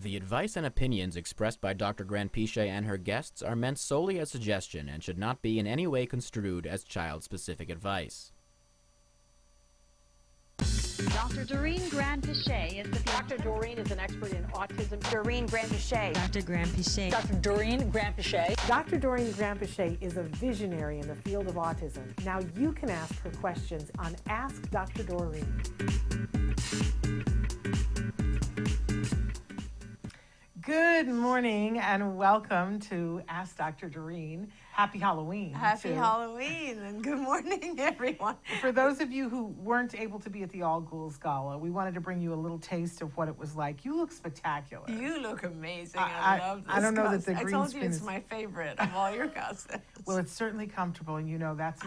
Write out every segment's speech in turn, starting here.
The advice and opinions expressed by Dr. Granpeesheh and her guests are meant solely as suggestion and should not be in any way construed as child-specific advice. Dr. Doreen Granpeesheh is Dr. Doreen is an expert in autism. Doreen Granpeesheh. Dr. Granpeesheh. Dr. Doreen Granpeesheh. Dr. Doreen Granpeesheh is a visionary in the field of autism. Now you can ask her questions on Ask Dr. Doreen. Good morning and welcome to Ask Dr. Doreen. Happy Halloween. Happy Halloween and good morning, everyone. For those of you who weren't able to be at the All Ghouls Gala, we wanted to bring you a little taste of what it was like. You look spectacular. You look amazing. I love this I don't know that the I green told you screen it's is... my favorite of all your costumes. Well, it's certainly comfortable, and you know that's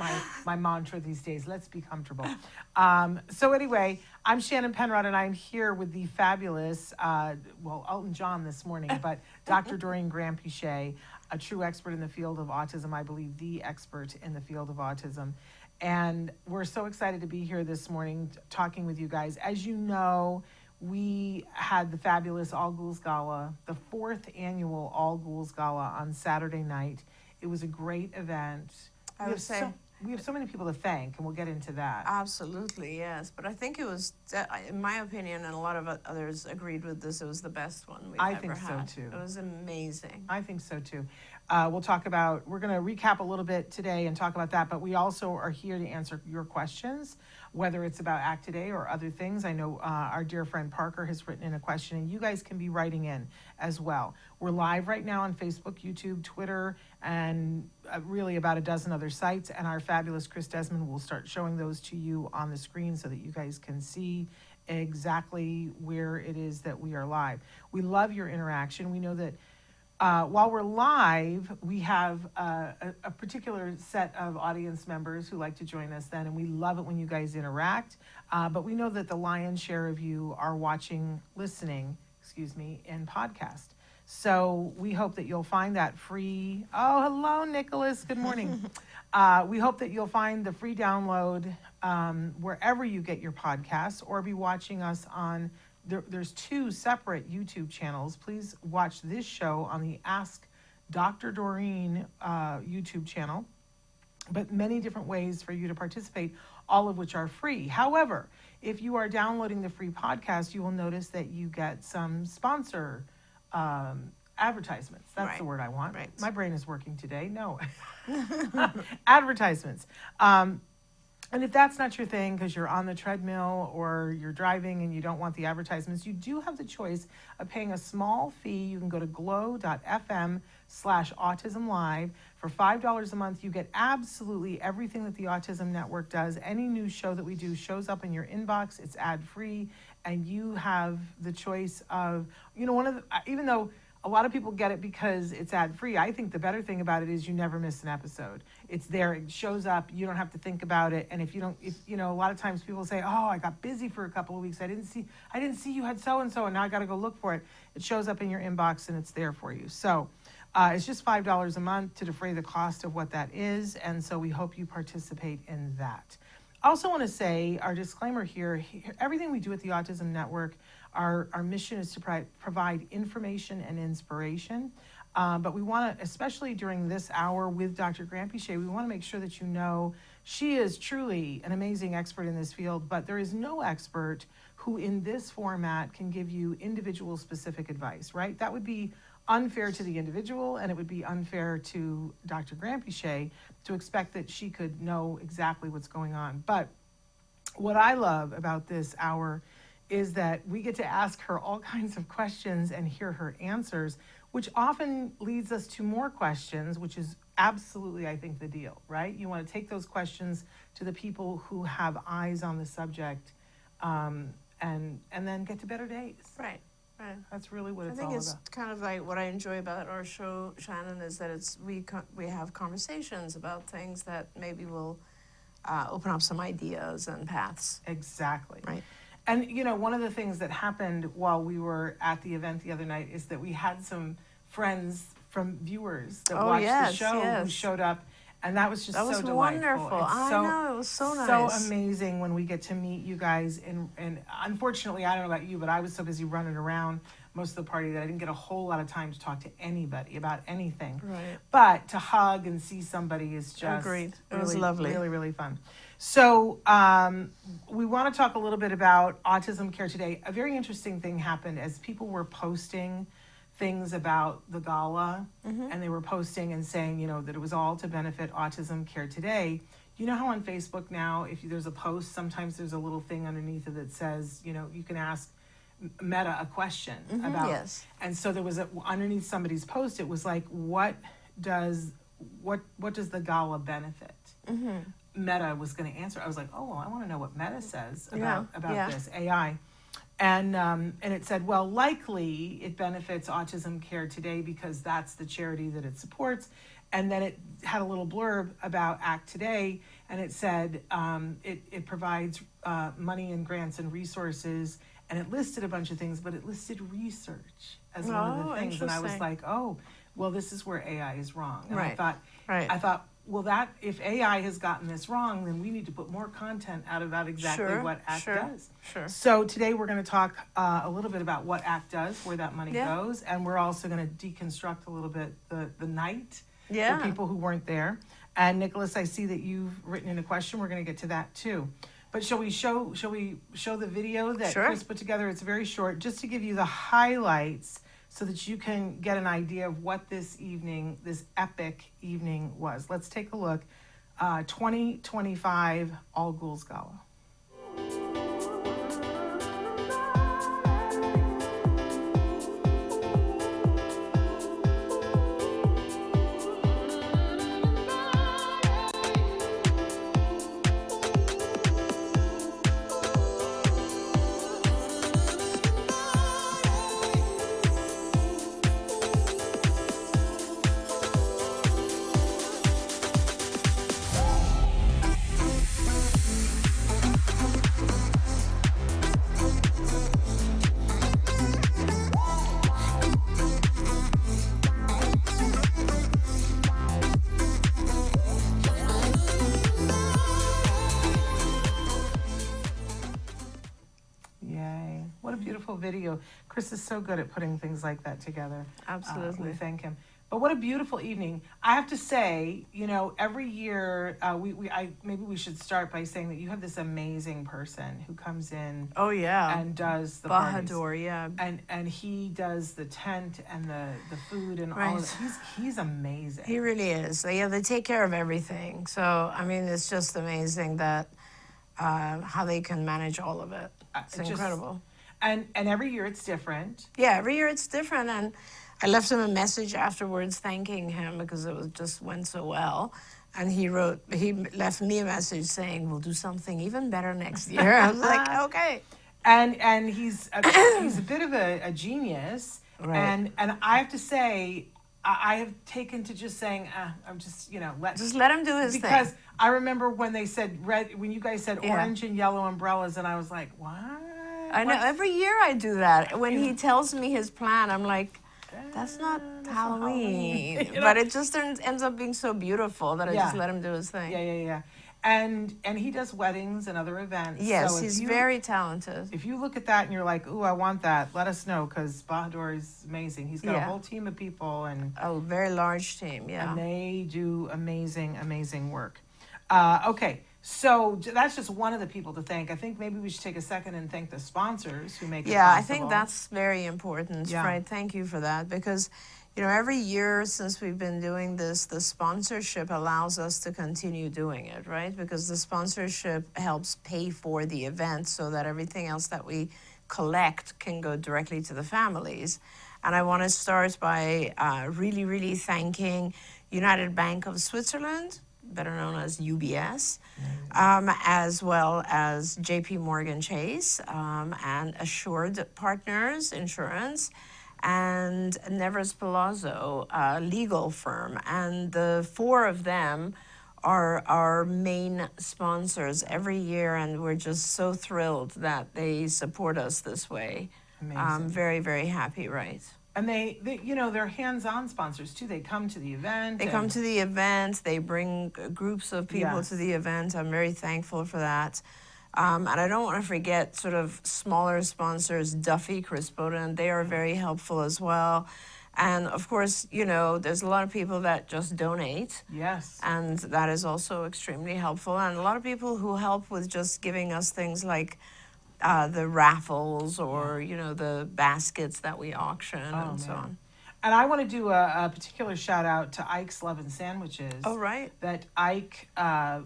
my mantra these days. Let's be comfortable. So anyway, I'm Shannon Penrod, and I'm here with the fabulous, Elton John this morning, but Dr. Doreen Granpeesheh, a true expert in the field of autism, I believe the expert in the field of autism. And we're so excited to be here this morning talking with you guys. As you know, we had the fabulous All Ghouls Gala, the 4th annual All Ghouls Gala on Saturday night. It was a great event. We have so many people to thank, and we'll get into that. Absolutely, yes. But I think it was, in my opinion, and a lot of others agreed with this, it was the best one we've ever had. I think so, too. It was amazing. I think so, too. We're going to recap a little bit today and talk about that, but we also are here to answer your questions, whether it's about Act Today or other things. I know our dear friend Parker has written in a question, and you guys can be writing in as well. We're live right now on Facebook, YouTube, Twitter, and really about a dozen other sites, and our fabulous Chris Desmond will start showing those to you on the screen so that you guys can see exactly where it is that we are live. We love your interaction. We know that while we're live, we have a particular set of audience members who like to join us then, and we love it when you guys interact. But we know that the lion's share of you are listening in podcast. So we hope that you'll find that free. Oh, hello, Nicholas. Good morning. We hope that you'll find the free download wherever you get your podcasts, or be watching us on. There's 2 separate YouTube channels. Please watch this show on the Ask Dr. Doreen YouTube channel, but many different ways for you to participate, all of which are free. However, if you are downloading the free podcast, you will notice that you get some sponsor advertisements. That's the word I want. Right. My brain is working today. No. Advertisements. And if that's not your thing because you're on the treadmill or you're driving and you don't want the advertisements, you do have the choice of paying a small fee. You can go to glow.fm/autismlive. For $5 a month, you get absolutely everything that the Autism Network does. Any new show that we do shows up in your inbox. It's ad-free, and you have the choice of, even though a lot of people get it because it's ad-free, I think the better thing about it is you never miss an episode. It's there, it shows up, you don't have to think about it. And if a lot of times people say, oh, I got busy for a couple of weeks, I didn't see you had so-and-so, and now I got to go look for it. It shows up in your inbox and it's there for you. So it's just $5 a month to defray the cost of what that is. And so we hope you participate in that. I also want to say our disclaimer here, everything we do at the Autism Network, our mission is to provide information and inspiration. But we want to, especially during this hour with Dr. Granpeesheh, we want to make sure that you know she is truly an amazing expert in this field, but there is no expert who in this format can give you individual specific advice, right? That would be unfair to the individual, and it would be unfair to Dr. Granpeesheh to expect that she could know exactly what's going on. But what I love about this hour is that we get to ask her all kinds of questions and hear her answers, which often leads us to more questions, which is absolutely, I think, the deal, right? You want to take those questions to the people who have eyes on the subject, and then get to better days. Right. Right. That's really what it's all about. I think it's kind of like what I enjoy about our show, Shannon, is that we have conversations about things that maybe will open up some ideas and paths. Exactly. Right. And, one of the things that happened while we were at the event the other night is that we had some friends from viewers that watched the show who showed up, and that was just so delightful. Wonderful. I know, it was so nice. So amazing when we get to meet you guys. And unfortunately, I don't know about you, but I was so busy running around most of the party that I didn't get a whole lot of time to talk to anybody about anything. Right. But to hug and see somebody is just Agreed. It really, was lovely. really, really fun. So we want to talk a little bit about Autism Care Today. A very interesting thing happened as people were posting things about the gala, and they were posting and saying, that it was all to benefit Autism Care Today. You know how on Facebook now, if there's a post, sometimes there's a little thing underneath it that says, you can ask Meta a question about. Yes. And so there was underneath somebody's post, it was like, what does the gala benefit? Meta was going to answer. I was like, oh, well, I want to know what Meta says about this AI. And it said, well, likely it benefits Autism Care Today because that's the charity that it supports. And then it had a little blurb about ACT Today, and it said it provides money and grants and resources, and it listed a bunch of things, but it listed research as one of the things. And I was like, oh, well, this is where AI is wrong. And Right. I thought, well, if AI has gotten this wrong, then we need to put more content out about exactly what ACT does. Sure. So today we're going to talk a little bit about what ACT does, where that money Yeah. goes, and we're also going to deconstruct a little bit the night Yeah. for people who weren't there. And Nicholas, I see that you've written in a question. We're going to get to that too. But shall we show the video that Sure. Chris put together? It's very short, just to give you the highlights so that you can get an idea of what this epic evening was. Let's take a look. 2025 All Ghouls Gala. Yay. What a beautiful video. Chris is so good at putting things like that together. Absolutely. We thank him. But what a beautiful evening. I have to say, every year, maybe we should start by saying that you have this amazing person who comes in Oh, yeah. and does the parties. Bahadur, yeah. And he does the tent and the food and all Right. of that. He's amazing. He really is. They take care of everything. So, I mean, it's just amazing that how they can manage all of it. It's just- incredible. And every year it's different. Yeah, every year it's different. And I left him a message afterwards thanking him because it just went so well. And he left me a message saying, we'll do something even better next year. I was like, okay. And he's a bit of a genius. Right. And I have to say, I have taken to just saying, I'm just, Just let him do his thing. because I remember when they said when you guys said Yeah. orange and yellow umbrellas, and I was like, what? I know. Every year I do that. When he tells me his plan, I'm like, that's not Halloween. But it just ends up being so beautiful that I just let him do his thing. Yeah. And he does weddings and other events. Yes, So he's very talented. If you look at that and you're like, ooh, I want that, let us know, because Bahadur is amazing. He's got a Yeah. whole team of people, and A very large team, yeah. and they do amazing work. Okay, so that's just one of the people to thank. I think maybe we should take a second and thank the sponsors who make it Yeah, I possible. think that's very important, Yeah. right? Thank you for that, because every year since we've been doing this, the sponsorship allows us to continue doing it, right? Because the sponsorship helps pay for the event so that everything else that we collect can go directly to the families. And I want to start by really thanking United Bank of Switzerland, better known as UBS, as well as JP Morgan Chase, and Assured Partners Insurance, and Nevers Palazzo, a legal firm. And the four of them are our main sponsors every year, and we're just so thrilled that they support us this way. I'm very happy, right? And they they're hands-on sponsors too. They come to the event. They come to the event, they bring groups of people Yes. to the event. I'm very thankful for that. And I don't want to forget sort of smaller sponsors, Duffy, Chris Bowden, they are very helpful as well. And of course, you know, there's a lot of people that just donate. Yes. And that is also extremely helpful. And a lot of people who help with just giving us things like the raffles or, you know, the baskets that we auction and so on. And I want to do a particular shout out to Ike's Love and Sandwiches. Oh, right. That Ike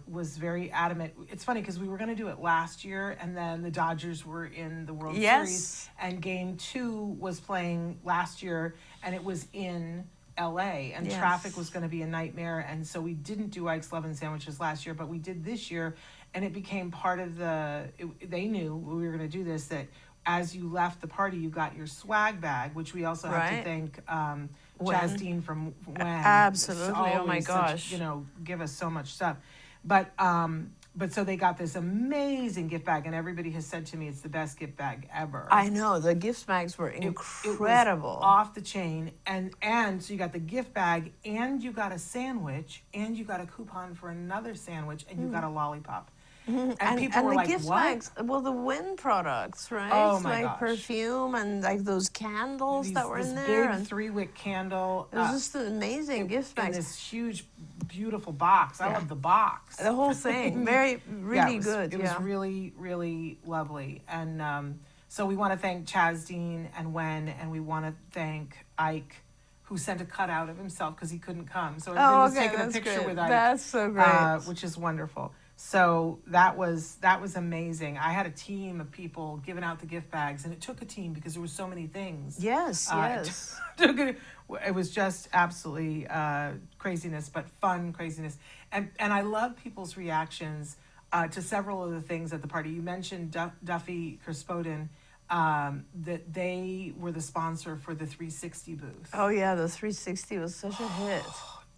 was very adamant. It's funny because we were going to do it last year, and then the Dodgers were in the World Series, and Game 2 was playing last year, and it was in LA, and traffic was going to be a nightmare, and so we didn't do Ike's Love and Sandwiches last year, but we did this year, and it became part of they knew we were going to do this, that as you left the party, you got your swag bag, which we also have to thank Chaz Dean from When. Absolutely. Oh my gosh. You know, give us so much stuff. But so they got this amazing gift bag, and everybody has said to me it's the best gift bag ever. I know, the gift bags were incredible. It was off the chain, and so you got the gift bag, and you got a sandwich, and you got a coupon for another sandwich, and you got a lollipop. And people were the like, gift what? bags, well, the Win products, right? Oh my like gosh. perfume and like those candles that were in there. Big And 3-wick candle. it was just an amazing gift In bags. this huge, beautiful box. I love the box. The whole thing, really good. It was really, really lovely. And so we want to thank Chaz Dean and Wen, and we want to thank Ike, who sent a cutout of himself because he couldn't come. So everybody was taking a picture with Ike. That's so great. Which is wonderful. So that was amazing. I had a team of people giving out the gift bags, and it took a team because there were so many things. Yes. It was just absolutely craziness, but fun craziness. And I love people's reactions to several of the things at the party. You mentioned Duffy Crispodin, that they were the sponsor for the 360 booth. Oh yeah, the 360 was such a hit.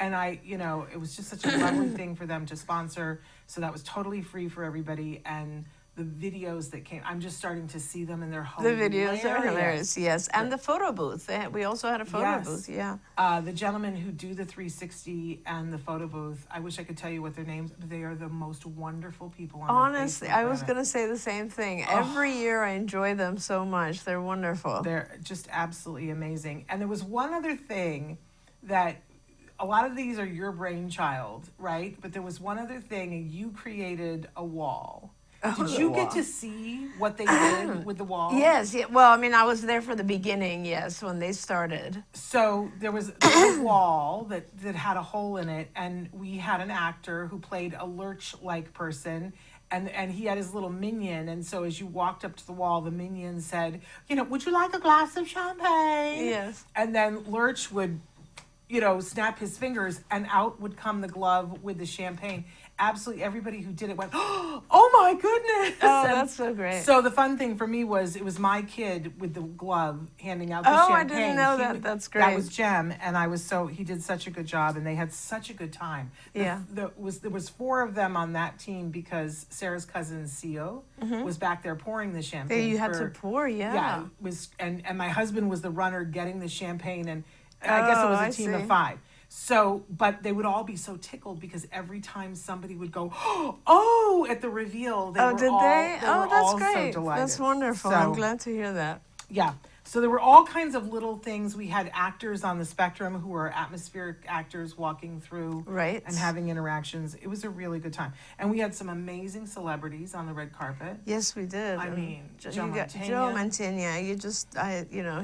And it was just such a lovely thing for them to sponsor. So that was totally free for everybody. And the videos that came, I'm just starting to see them, and they're hilarious. The videos are hilarious, yes. And the photo booth. We also had a photo booth, yeah. The gentlemen who do the 360 and the photo booth, I wish I could tell you what their names, but they are the most wonderful people on Honestly, the I was going to say the same thing. Every year I enjoy them so much. They're wonderful. They're just absolutely amazing. And there was one other thing that, a lot of these are your brainchild, right? But there was one other thing, and you created a wall. Did you get to see what they did with the wall? Yes. Yeah. Well, I mean, I was there for the beginning, yes, when they started. So there was a wall that had a hole in it, and we had an actor who played a lurch-like person, and he had his little minion, and so as you walked up to the wall, the minion said, would you like a glass of champagne? Yes. And then Lurch would, snap his fingers, and out would come the glove with the champagne. Absolutely everybody who did it went, oh my goodness. Oh, that's so great. So the fun thing for me was, it was my kid with the glove handing out the champagne. I didn't know that. That's great. That was Jem, and he did such a good job, and they had such a good time. There was 4 of them on that team because Sarah's cousin, Sio, was back there pouring the champagne. You had to pour, Yeah, it was, and my husband was the runner getting the champagne, and I guess it was a team of 5. So, but they would all be so tickled because every time somebody would go, oh, at the reveal, they were did all, they? they Oh, were that's all great. so delighted. That's wonderful. So, I'm glad to hear that. Yeah. So there were all kinds of little things. We had actors on the spectrum who were atmospheric actors walking through and having interactions. It was a really good time. And we had some amazing celebrities on the red carpet. Yes, we did. I mean, Joe Mantegna,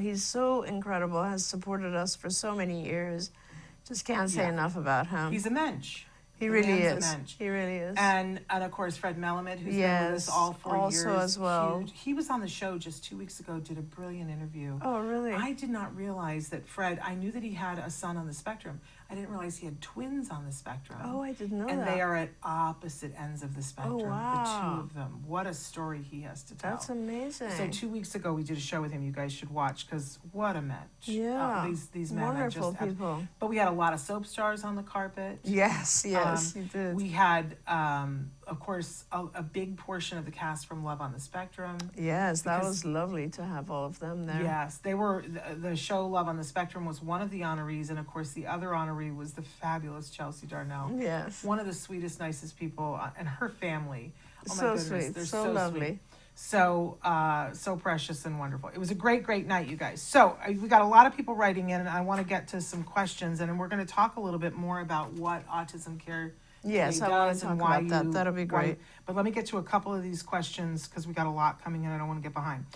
he's so incredible, has supported us for so many years. Just can't say enough about him. He's a mensch. He really is. He really is. And of course, Fred Melamed, who's been with us all 4 years. Also as well. He was on the show just 2 weeks ago, did a brilliant interview. Oh, really? I did not realize that I knew that he had a son on the spectrum. I didn't realize he had twins on the spectrum. Oh, I didn't know that. And they are at opposite ends of the spectrum. Oh, wow. The 2 of them. What a story he has to tell. That's amazing. So 2 weeks ago, we did a show with him. You guys should watch, because what a match. Yeah. These men wonderful are just people. But we had a lot of soap stars on the carpet. Yes, you did. We had, of course, a big portion of the cast from Love on the Spectrum. Yes, that was lovely to have all of them there. Yes, they were. The show Love on the Spectrum was one of the honorees, and of course, the other honoree was the fabulous Chelsea Darnell. Yes. One of the sweetest, nicest people, and her family. Oh my So goodness, sweet, they're so so lovely. sweet. So precious and wonderful. It was a great, great night, you guys. So we got a lot of people writing in, and I want to get to some questions, and we're going to talk a little bit more about what Autism Care Yes, Today I want does to and talk why about that. you. That'll be why- great. But let me get to a couple of these questions because we got a lot coming in. I don't want to get behind.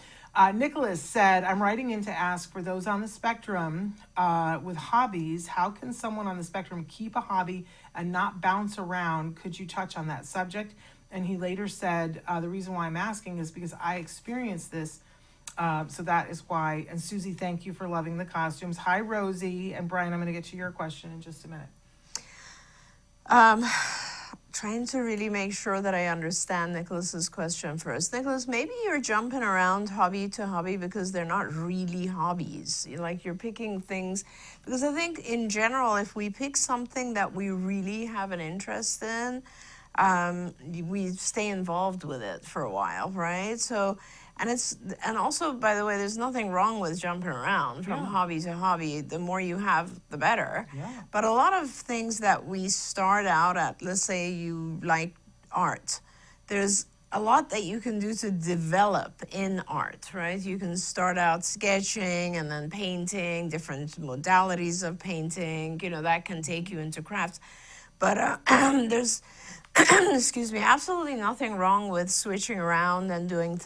Nicholas said, I'm writing in to ask for those on the spectrum with hobbies, how can someone on the spectrum keep a hobby and not bounce around? Could you touch on that subject? And he later said, the reason why I'm asking is because I experienced this. So that is why. And Susie, thank you for loving the costumes. Hi, Rosie. And Brian, I'm going to get to your question in just a minute. Trying to really make sure that I understand Nicholas's question first. Nicholas, maybe you're jumping around hobby to hobby because they're not really hobbies. Like you're picking things, because I think in general, if we pick something that we really have an interest in, we stay involved with it for a while, right? So, and also, by the way, there's nothing wrong with jumping around from Yeah. hobby to hobby. The more you have, the better. Yeah. But a lot of things that we start out at, let's say you like art, there's a lot that you can do to develop in art, right? You can start out sketching and then painting, different modalities of painting, that can take you into crafts. But there's excuse me, absolutely nothing wrong with switching around and doing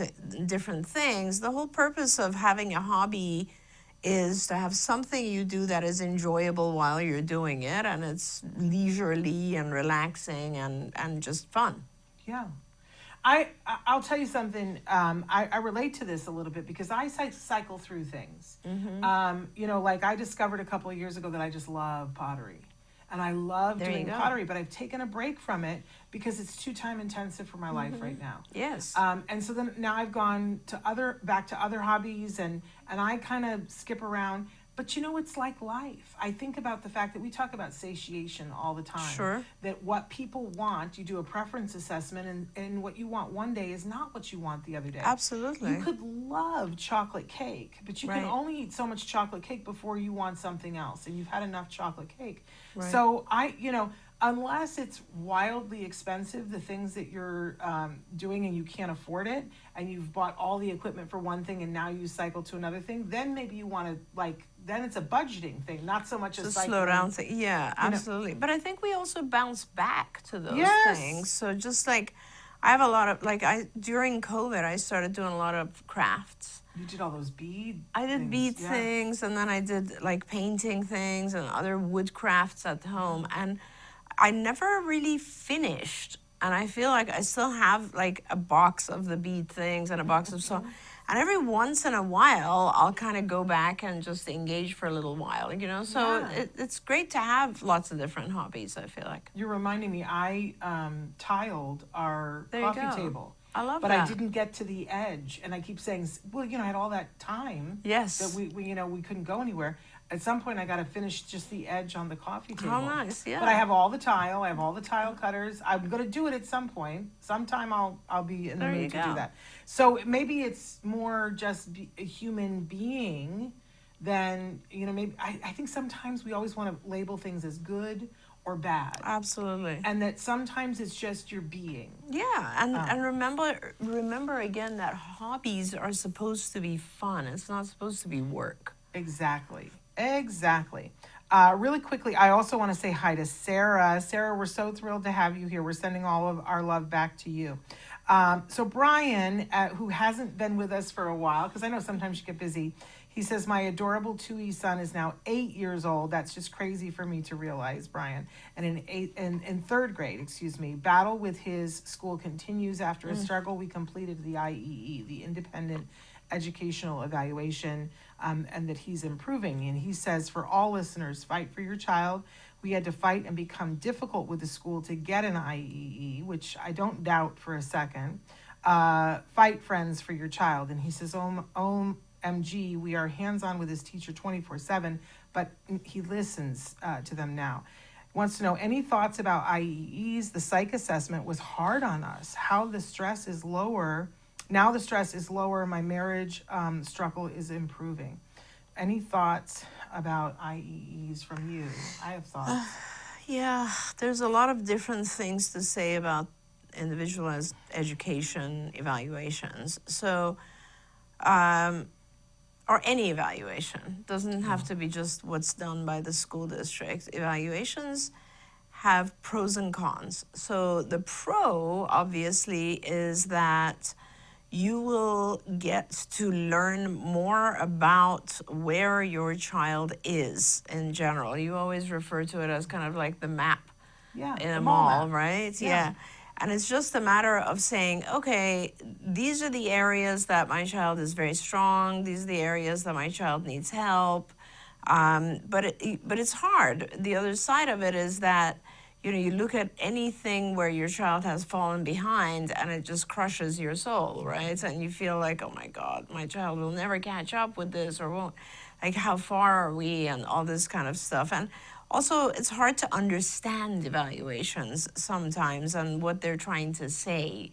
different things. The whole purpose of having a hobby is to have something you do that is enjoyable while you're doing it, and it's leisurely and relaxing and just fun. Yeah. I'll tell you something. I relate to this a little bit because I cycle through things. Like I discovered a couple of years ago that I just love pottery. And I love There you doing go. pottery, but I've taken a break from it because it's too time intensive for my life right now. Yes. And so then now I've gone back to other hobbies and I kind of skip around. But it's like life. I think about the fact that we talk about satiation all the time. Sure. That what people want, you do a preference assessment, and what you want one day is not what you want the other day. Absolutely. You could love chocolate cake, but you can Right. only eat so much chocolate cake before you want something else, and you've had enough chocolate cake. Right. So unless it's wildly expensive, the things that you're doing and you can't afford it, and you've bought all the equipment for one thing and now you cycle to another thing, then maybe you want to then it's a budgeting thing, not so much To a slow down thing. Yeah, absolutely. But I think we also bounce back to those Yes. things. So just like I have a lot of during COVID I started doing a lot of crafts. You did all those bead. I did things, bead yeah. things, and then I did like painting things and other wood crafts at home, and I never really finished. And I feel like I still have like a box of the bead things and a box of so. And every once in a while, I'll kind of go back and just engage for a little while, So Yeah. it's great to have lots of different hobbies, I feel like. You're reminding me, I tiled our There you coffee go. table. I love But that. I didn't get to the edge, and I keep saying, well, I had all that time Yes. that we couldn't go anywhere. At some point, I got to finish just the edge on the coffee table. How nice, yeah. But I have all the tile. I have all the tile cutters. I'm going to do it at some point. Sometime I'll be in the There you mood to go. do that. So maybe it's more just a human being than maybe I think sometimes we always want to label things as good or bad, Absolutely. and that sometimes it's just your being. Yeah, and remember again that hobbies are supposed to be fun. It's not supposed to be work. Exactly. Really quickly, I also want to say hi to Sarah. Sarah, we're so thrilled to have you here. We're sending all of our love back to you. So Brian, who hasn't been with us for a while, because I know sometimes you get busy, he says, my adorable 2E son is now 8 years old. That's just crazy for me to realize, Brian. And in third grade, battle with his school continues. After a struggle, we completed the IEE, the Independent Educational Evaluation, and that he's improving. And he says, for all listeners, fight for your child. We had to fight and become difficult with the school to get an IEE, which I don't doubt for a second. Fight, friends, for your child. And he says, OMG, we are hands-on with his teacher 24/7, but he listens to them now. Wants to know any thoughts about IEEs. The psych assessment was hard on us. How the stress is lower. Now the stress is lower. My marriage struggle is improving. Any thoughts about IEEs from you? I have thoughts. Yeah, there's a lot of different things to say about individualized education evaluations. So, or any evaluation, doesn't have to be just what's done by the school district. Evaluations have pros and cons. So the pro, obviously, is that you will get to learn more about where your child is in general. You always refer to it as kind of like the map Yeah, in a the mall mall, map. right? Yeah. And it's just a matter of saying, okay, these are the areas that my child is very strong. These are the areas that my child needs help. But it's hard. The other side of it is that, you know, you look at anything where your child has fallen behind and it just crushes your soul, right? And you feel like, oh my God, my child will never catch up with this, or won't. Like, how far are we, and all this kind of stuff. And also, it's hard to understand evaluations sometimes and what they're trying to say.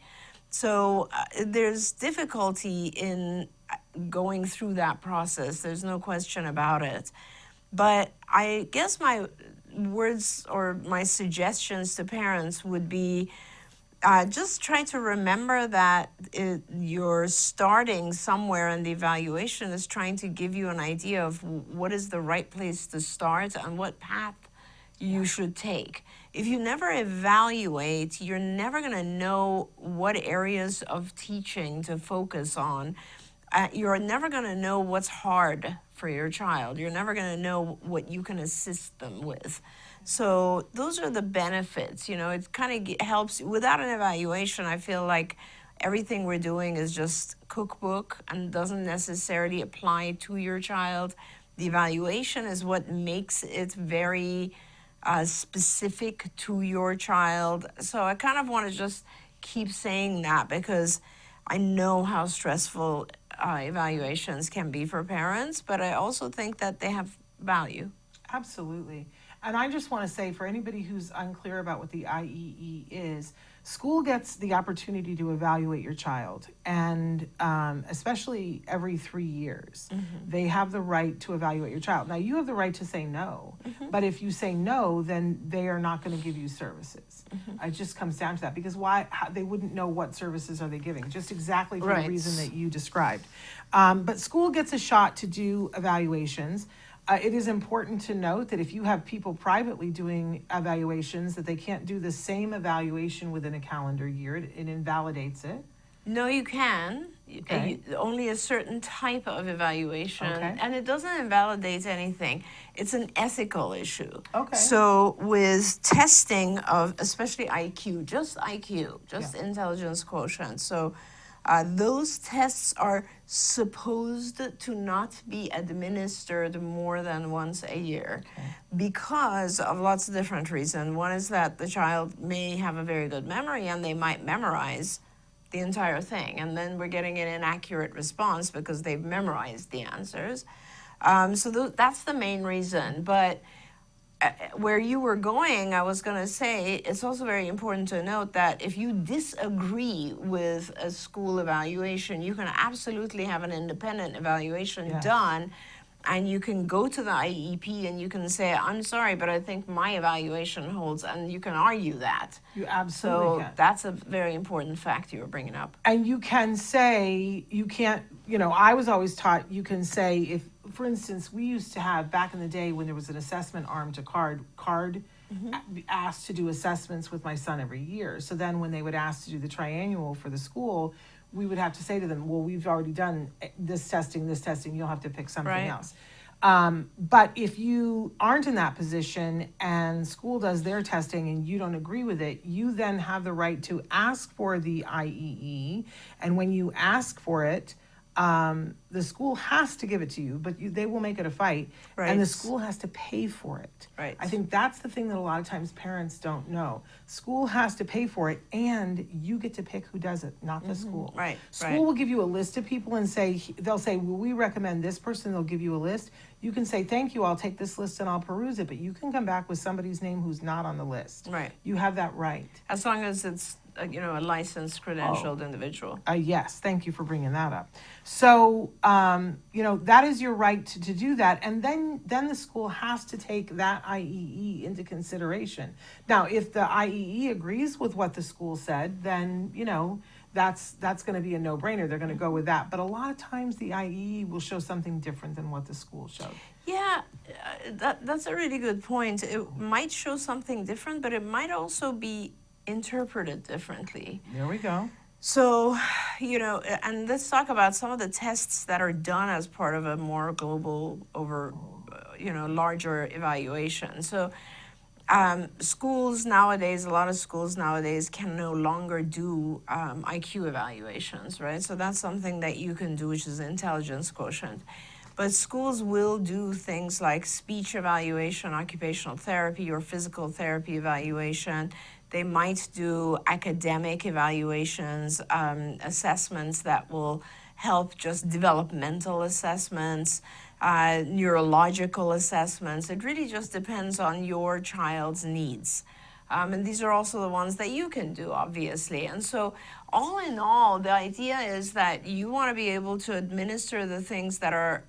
So there's difficulty in going through that process. There's no question about it. But I guess my words or my suggestions to parents would be just try to remember that you're starting somewhere, and the evaluation is trying to give you an idea of what is the right place to start and what path you should take. If you never evaluate, you're never going to know what areas of teaching to focus on. You're never going to know what's hard for your child. You're never going to know what you can assist them with. So those are the benefits. You know, it kind of helps. Without an evaluation, I feel like everything we're doing is just cookbook and doesn't necessarily apply to your child. The evaluation is what makes it very specific to your child. So I kind of want to just keep saying that, because I know how stressful evaluations can be for parents, but I also think that they have value. Absolutely. And I just want to say, for anybody who's unclear about what the IEE is, school gets the opportunity to evaluate your child, and especially every 3 years. They have the right to evaluate your child. Now, you have the right to say no, but if you say no, then they are not going to give you services. It just comes down to that, because they wouldn't know what services are they giving, just exactly for the reason that you described. But school gets a shot to do evaluations. It is important to note that if you have people privately doing evaluations, that they can't do the same evaluation within a calendar year. It invalidates it. No, you can. Okay. Only a certain type of evaluation. Okay. And it doesn't invalidate anything. It's an ethical issue. Okay. So with testing of, especially IQ, just intelligence quotient. So those tests are supposed to not be administered more than once a year, because of lots of different reasons. One is that the child may have a very good memory and they might memorize the entire thing, and then we're getting an inaccurate response because they've memorized the answers. So that's the main reason. But where you were going, I was going to say, it's also very important to note that if you disagree with a school evaluation, you can absolutely have an independent evaluation done, and you can go to the IEP and you can say, I'm sorry, but I think my evaluation holds, and you can argue that. You absolutely can. That's a very important fact you were bringing up. And you can say, you can't, I was always taught you can say, if, for instance, we used to have, back in the day when there was an assessment arm to card asked to do assessments with my son every year. So then when they would ask to do the triannual for the school, we would have to say to them, well, we've already done this testing, you'll have to pick something else. But if you aren't in that position and school does their testing and you don't agree with it, you then have the right to ask for the IEE. And when you ask for it, the school has to give it to you, but they will make it a fight, and the school has to pay for it. Right. I think that's the thing that a lot of times parents don't know. School has to pay for it, and you get to pick who does it, not the school. Right. School will give you a list of people and they'll say, well, we recommend this person. They'll give you a list. you can say, thank you, I'll take this list and I'll peruse it, but you can come back with somebody's name who's not on the list. Right. You have that right. As long as it's, a licensed, credentialed individual. Yes, thank you for bringing that up. So, that is your right to do that. And then the school has to take that IEE into consideration. Now, if the IEE agrees with what the school said, then, that's going to be a no-brainer. They're going to go with that. But a lot of times the IEE will show something different than what the school showed. Yeah, that's a really good point. It might show something different, but it might also be interpreted differently. There we go. So, and let's talk about some of the tests that are done as part of a more global larger evaluation. So, schools nowadays, a lot of schools nowadays can no longer do IQ evaluations, right? So that's something that you can do, which is intelligence quotient. But schools will do things like speech evaluation, occupational therapy, or physical therapy evaluation. They might do academic evaluations, assessments that will help, just developmental assessments, neurological assessments. It really just depends on your child's needs. And these are also the ones that you can do, obviously. And so all in all, the idea is that you want to be able to administer the things that are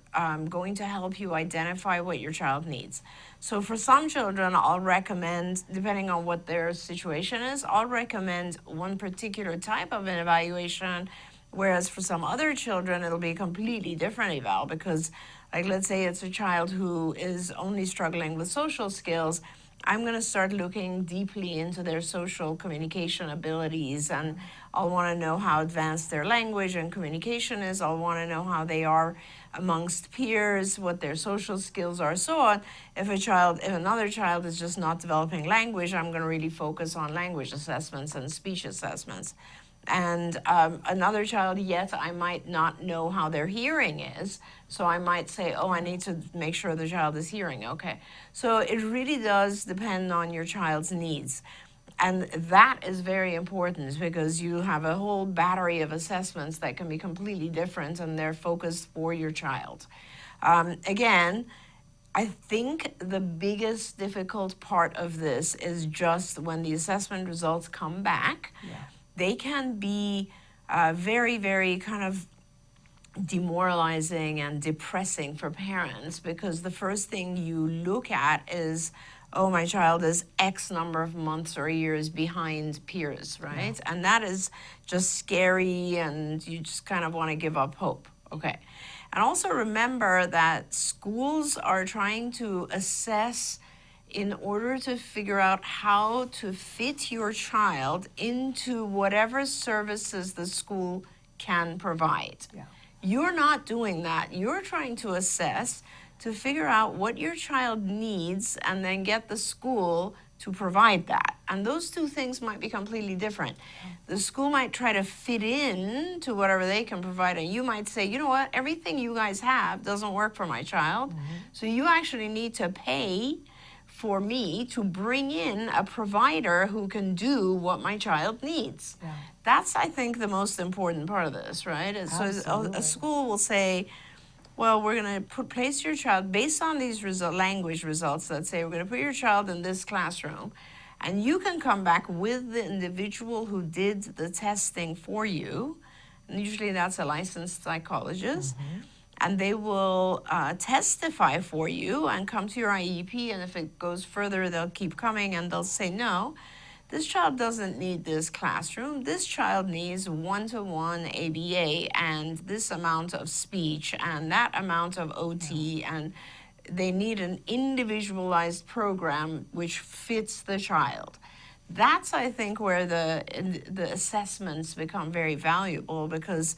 going to help you identify what your child needs. So for some children, I'll recommend, depending on what their situation is, I'll recommend one particular type of an evaluation, whereas for some other children, it'll be a completely different eval because, like, let's say it's a child who is only struggling with social skills. I'm going to start looking deeply into their social communication abilities, and I'll want to know how advanced their language and communication is. I'll want to know how they are amongst peers, what their social skills are, so on. If another child is just not developing language, I'm going to really focus on language assessments and speech assessments. And another child, yet I might not know how their hearing is. So I might say, I need to make sure the child is hearing. Okay. So it really does depend on your child's needs. And that is very important because you have a whole battery of assessments that can be completely different and they're focused for your child. Again, I think the biggest difficult part of this is just when the assessment results come back. Yeah. They can be very, very kind of demoralizing and depressing for parents because the first thing you look at is, my child is X number of months or years behind peers, right? Yeah. And that is just scary and you just kind of want to give up hope. Okay. And also remember that schools are trying to assess in order to figure out how to fit your child into whatever services the school can provide. Yeah. You're not doing that. You're trying to assess to figure out what your child needs and then get the school to provide that. And those two things might be completely different. The school might try to fit in to whatever they can provide, and you might say, you know what, everything you guys have doesn't work for my child, so you actually need to pay for me to bring in a provider who can do what my child needs. Yeah. That's, I think, the most important part of this, right? So a school will say, well, we're going to place your child based on these language results. Let's say we're going to put your child in this classroom, and you can come back with the individual who did the testing for you. And usually that's a licensed psychologist. And they will testify for you and come to your IEP. And if it goes further, they'll keep coming and they'll say, no, this child doesn't need this classroom. This child needs one-to-one ABA and this amount of speech and that amount of OT. And they need an individualized program which fits the child. That's, I think, where the assessments become very valuable because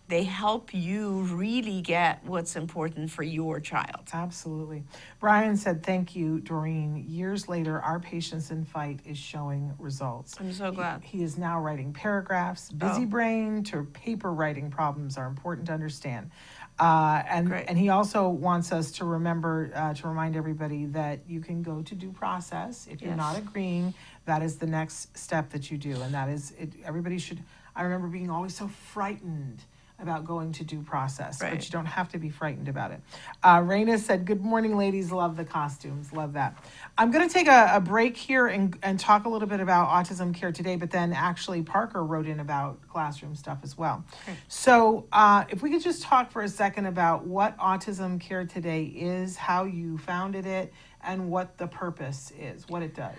they help you really get what's important for your child. Absolutely. Brian said, thank you, Doreen. Years later, our Patience in Fight is showing results. I'm so glad. He is now writing paragraphs. Busy brain to paper writing problems are important to understand. And he also wants us to remember, to remind everybody that you can go to due process. If you're not agreeing, that is the next step that you do. And that is, everybody should, I remember being always so frightened about going to due process, Right. but you don't have to be frightened about it. Raina said, good morning, ladies. Love the costumes. Love that. I'm going to take a break here and talk a little bit about Autism Care Today, but then actually Parker wrote in about classroom stuff as well. Okay. So if we could just talk for a second about what Autism Care Today is, how you founded it, and what the purpose is, what it does.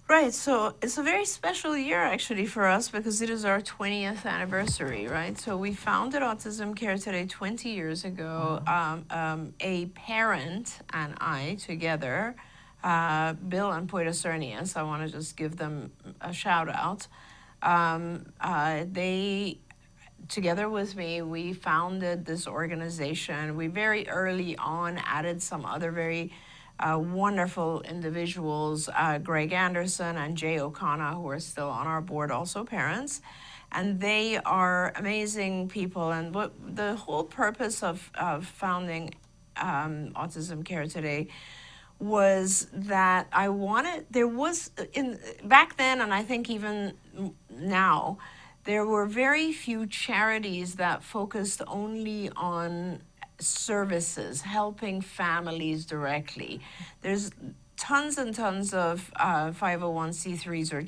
Right, so it's a very special year actually for us because it is our 20th anniversary, right? So we founded Autism Care Today 20 years ago. A parent and I together, Bill and Poita Cernius, I want to just give them a shout out. They, together with me, we founded this organization. We very early on added some other very wonderful individuals, Greg Anderson and Jay O'Connor, who are still on our board, also parents. And they are amazing people. And what the whole purpose of founding Autism Care Today was that I wanted, there was, back then, and I think even now, there were very few charities that focused only on services, helping families directly. There's tons and tons of 501c3s or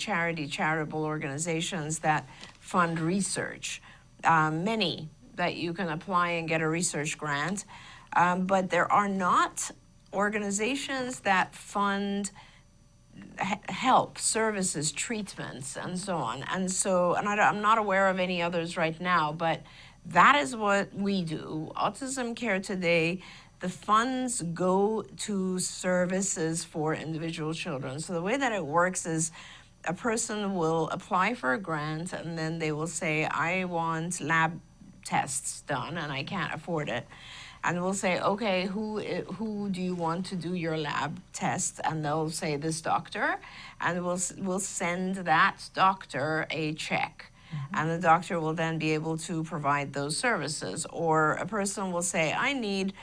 charitable organizations that fund research, many that you can apply and get a research grant, but there are not organizations that fund help, services, treatments, and so on. And so, I'm not aware of any others right now, but that is what we do. Autism Care Today, the funds go to services for individual children. So the way that it works is a person will apply for a grant and then they will say, I want lab tests done and I can't afford it. And we'll say, okay, who do you want to do your lab tests? And they'll say this doctor, and we'll send that doctor a check. And the doctor will then be able to provide those services. Or a person will say, I need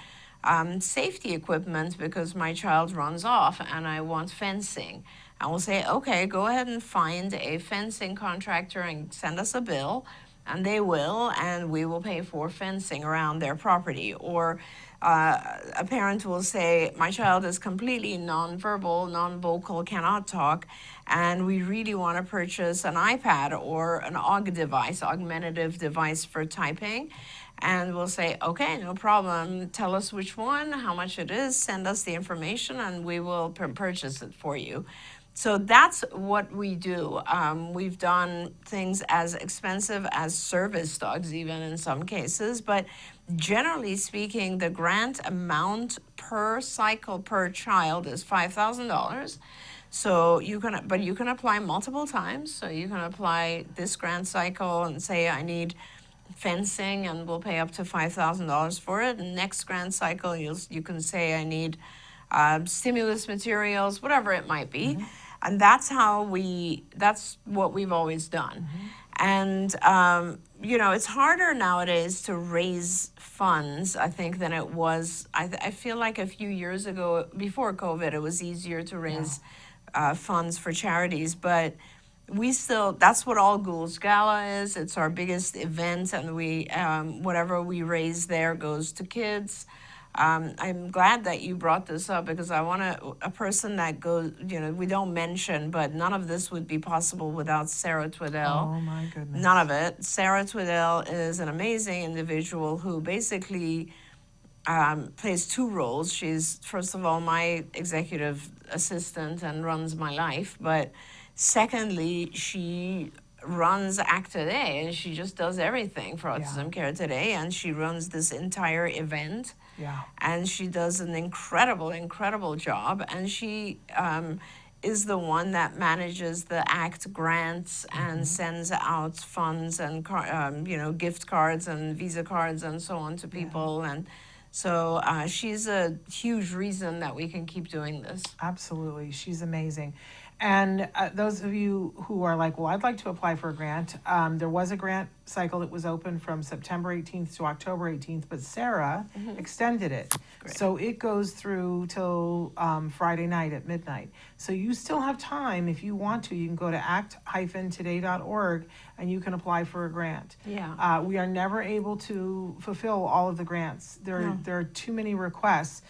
safety equipment because my child runs off and I want fencing. And we'll say, okay, go ahead and find a fencing contractor and send us a bill. And they will, and we will pay for fencing around their property. Or a parent will say, my child is completely nonverbal, non-vocal, cannot talk, and we really want to purchase an iPad or an augmentative device for typing. And we'll say, okay, no problem. Tell us which one, how much it is, send us the information, and we will purchase it for you. So that's what we do. We've done things as expensive as service dogs, even in some cases, but generally speaking, the grant amount per cycle per child is $5,000. So you can apply multiple times. So you can apply this grant cycle and say, I need fencing, and we'll pay up to $5,000 for it. And next grant cycle, you can say, I need stimulus materials, whatever it might be. And that's what we've always done. And, it's harder nowadays to raise funds, I think, than it was. I feel like a few years ago, before COVID, it was easier to raise funds for charities. But that's what All Ghouls Gala is. It's our biggest event, and whatever we raise there goes to kids. I'm glad that you brought this up because I want a person that goes, we don't mention, but none of this would be possible without Sarah Twiddell. Oh my goodness. None of it. Sarah Twiddell is an amazing individual who basically plays two roles. She's, first of all, my executive assistant and runs my life, but secondly, she runs Act Today, and she just does everything for Autism Care Today, and she runs this entire event. And she does an incredible job, and she is the one that manages the ACT grants and sends out funds and gift cards and Visa cards and so on to people. And so she's a huge reason that we can keep doing this. Absolutely. She's amazing. And those of you who are like, well, I'd like to apply for a grant, there was a grant cycle that was open from September 18th to October 18th, but Sarah extended it. Great. So it goes through till Friday night at midnight. So you still have time if you want to. You can go to act-today.org and you can apply for a grant. Yeah. We are never able to fulfill all of the grants. There are too many requests.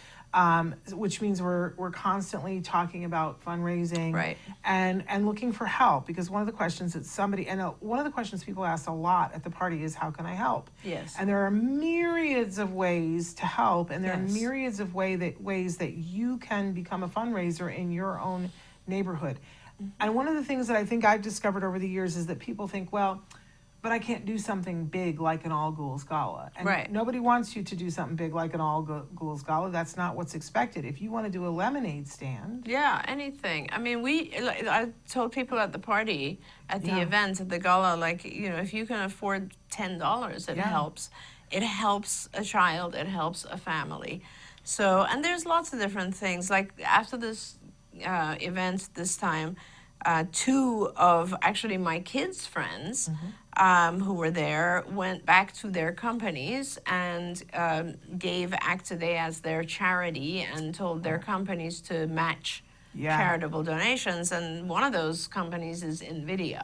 Which means we're constantly talking about fundraising, Right. and looking for help, because one of the questions that one of the questions people ask a lot at the party is, how can I help? Yes. And there are myriads of ways to help, and there are Yes. myriads of ways that you can become a fundraiser in your own neighborhood. And one of the things that I think I've discovered over the years is that people think, well, but I can't do something big like an All Ghouls Gala. And Right. nobody wants you to do something big like an All Ghouls Gala. That's not what's expected. If you want to do a lemonade stand. Yeah, anything. I mean, I told people at the party, at the Yeah. event, at the gala, like, you know, if you can afford $10, it Yeah. helps. It helps a child, it helps a family. So, and there's lots of different things. Like after this event this time, two of actually my kids' friends who were there went back to their companies and gave Act Today as their charity and told their companies to match Yeah. charitable donations. And one of those companies is NVIDIA.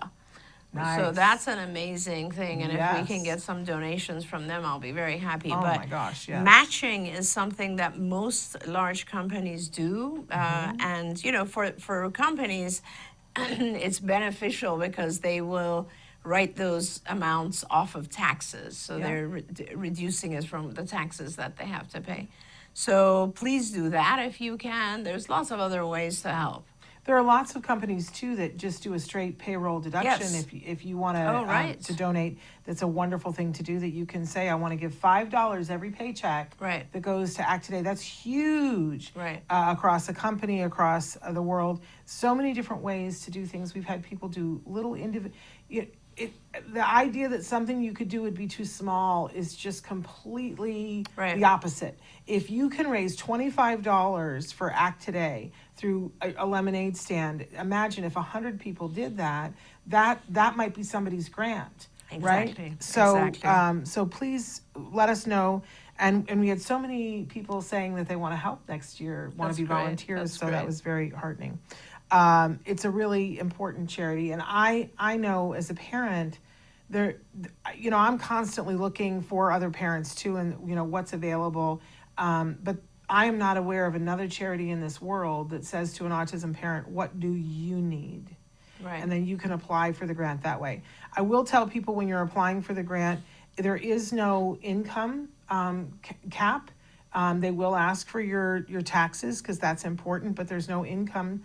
So Nice. that's an amazing thing. And if we can Yes. get some donations from them, I'll be very happy. Oh but my gosh, yes. matching is something that most large companies do. And, you know, for companies, it's beneficial because they will write those amounts off of taxes. So Yeah. they're reducing it from the taxes that they have to pay. So please do that if you can. There's lots of other ways to help. There are lots of companies too that just do a straight payroll deduction. Yes. If you want to Oh, right. to donate, that's a wonderful thing to do. That you can say, I want to give $5 every paycheck Right. that goes to Act Today. That's huge. Right. Across a company, across the world, so many different ways to do things. We've had people do little the idea that something you could do would be too small is just completely Right. the opposite. If you can raise $25 for Act Today through a lemonade stand, imagine if 100 people did that, that might be somebody's grant, Exactly. right? So, Exactly. so please let us know. And we had so many people saying that they want to help next year, want That's to be great. volunteers, That's so that great. was very heartening. It's a really important charity, and I know as a parent, I'm constantly looking for other parents too, and what's available. But I am not aware of another charity in this world that says to an autism parent, "What do you need?" Right. And then you can apply for the grant that way. I will tell people when you're applying for the grant, there is no income cap. They will ask for your taxes because that's important, but there's no income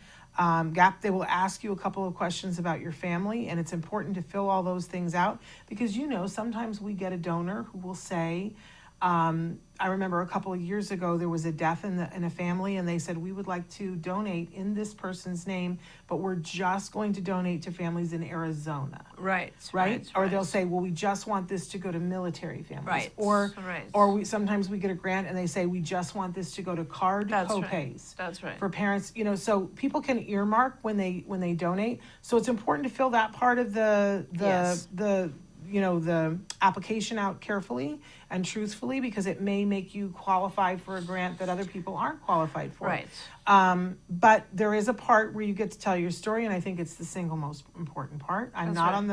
gap. They will ask you a couple of questions about your family, and it's important to fill all those things out because sometimes we get a donor who will say, I remember a couple of years ago there was a death in a family, and they said, we would like to donate in this person's name, but we're just going to donate to families in Arizona. Right. Right? Or they'll say, well, we just want this to go to military families. Right. Or Right. sometimes we get a grant and they say, we just want this to go to card That's right. co-pays. That's right. For parents, so people can earmark when they donate. So it's important to fill that part of the Yes. the application out carefully and truthfully, because it may make you qualify for a grant that other people aren't qualified for. Right. But there is a part where you get to tell your story, and I think it's the single most important part. I'm That's not right. on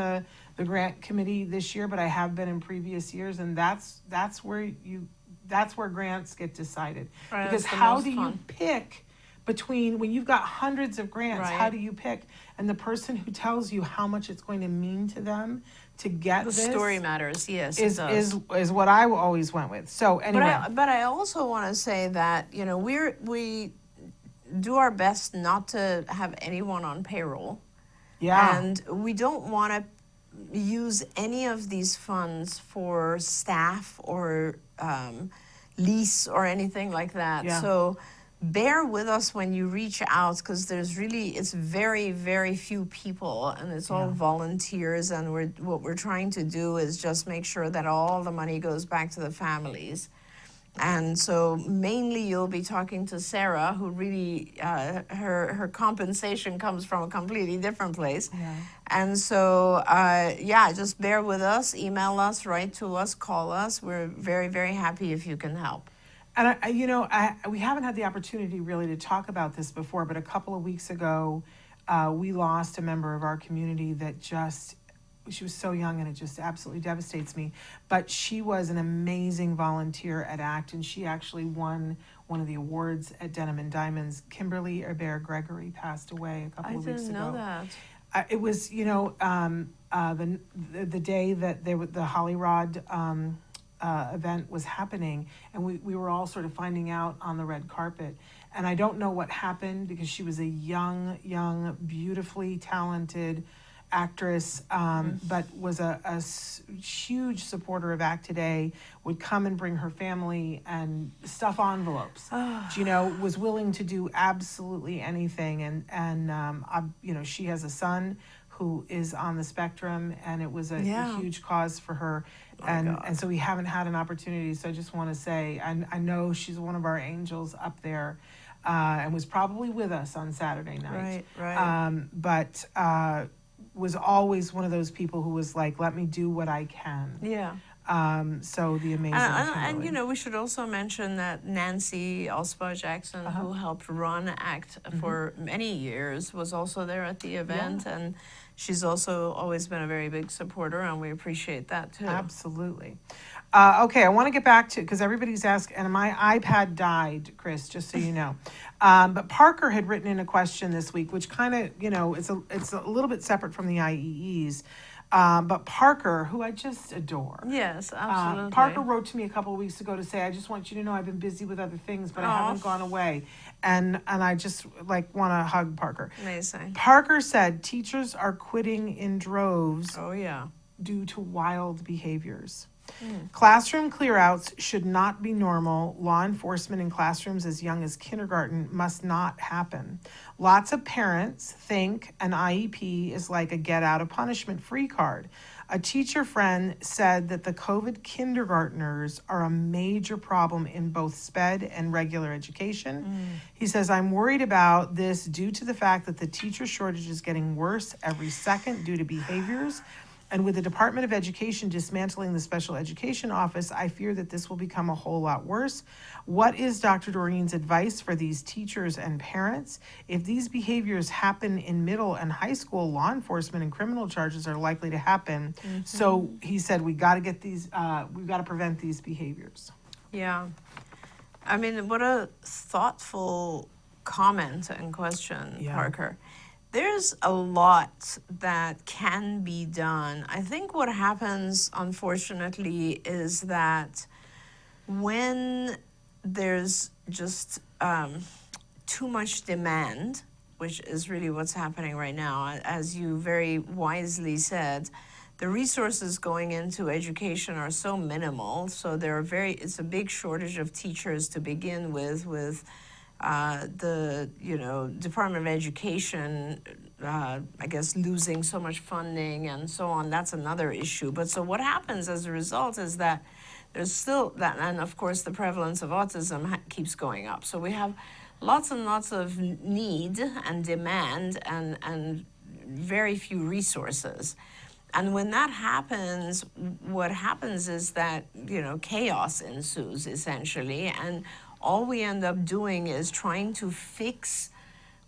the grant committee this year, but I have been in previous years, and that's where grants get decided. Right, Because that's the how most do you fun. pick between, when you've got hundreds of grants, how Right. do you pick? And the person who tells you how much it's going to mean to them to get The this story matters. Yes, it does. is what I always went with. So anyway, But I also want to say that we do our best not to have anyone on payroll, yeah. and we don't want to use any of these funds for staff or lease or anything like that. Yeah. So bear with us when you reach out, because it's very, very few people, and it's all volunteers, and what we're trying to do is just make sure that all the money goes back to the families. And so mainly you'll be talking to Sarah, who really, her compensation comes from a completely different place. Yeah. And so, yeah, just bear with us, email us, write to us, call us. We're very, very happy if you can help. And we haven't had the opportunity really to talk about this before, but a couple of weeks ago, we lost a member of our community that she was so young, and it just absolutely devastates me. But she was an amazing volunteer at ACT, and she actually won one of the awards at Denim and Diamonds. Kimberly Herbert Gregory passed away a couple of weeks ago. I didn't know that. It was, the day that the Holly Rod event was happening, and we were all sort of finding out on the red carpet. And I don't know what happened, because she was a young, beautifully talented actress, but was a huge supporter of ACT Today, would come and bring her family and stuff envelopes. Was willing to do absolutely anything. And she has a son who is on the spectrum, and it was a huge cause for her. And so we haven't had an opportunity. So I just want to say, I know she's one of our angels up there, and was probably with us on Saturday night. Right. But was always one of those people who was like, let me do what I can. Yeah. So the amazing and we should also mention that Nancy Ospa Jackson, who helped run ACT for many years, was also there at the event, and she's also always been a very big supporter, and we appreciate that too. Absolutely. Okay, I want to get back to, because everybody's asking, and my iPad died, Chris, just so you know. But Parker had written in a question this week, which kind of, it's a little bit separate from the IEEs. But Parker, who I just adore. Yes, absolutely. Parker wrote to me a couple of weeks ago to say, I just want you to know I've been busy with other things, but I haven't gone away. And I just want to hug Parker. Amazing. Parker said, teachers are quitting in droves due to wild behaviors. Classroom clearouts should not be normal. Law enforcement in classrooms as young as kindergarten must not happen. Lots of parents think an IEP is like a get out of punishment free card. A teacher friend said that the COVID kindergartners are a major problem in both SPED and regular education. He says, I'm worried about this due to the fact that the teacher shortage is getting worse every second due to behaviors. And with the Department of Education dismantling the special education office, I fear that this will become a whole lot worse. What is Dr. Doreen's advice for these teachers and parents? If these behaviors happen in middle and high school, law enforcement and criminal charges are likely to happen. So he said, we've got to prevent these behaviors. Yeah. I mean, what a thoughtful comment and question, Parker. There's a lot that can be done. I think what happens, unfortunately, is that when there's just too much demand, which is really what's happening right now, as you very wisely said, the resources going into education are so minimal, so it's a big shortage of teachers to begin with the Department of Education, I guess, losing so much funding and so on. That's another issue. But so what happens as a result is that there's still that, and of course the prevalence of autism keeps going up. So we have lots and lots of need and demand and very few resources. And when that happens, what happens is that, chaos ensues essentially, and all we end up doing is trying to fix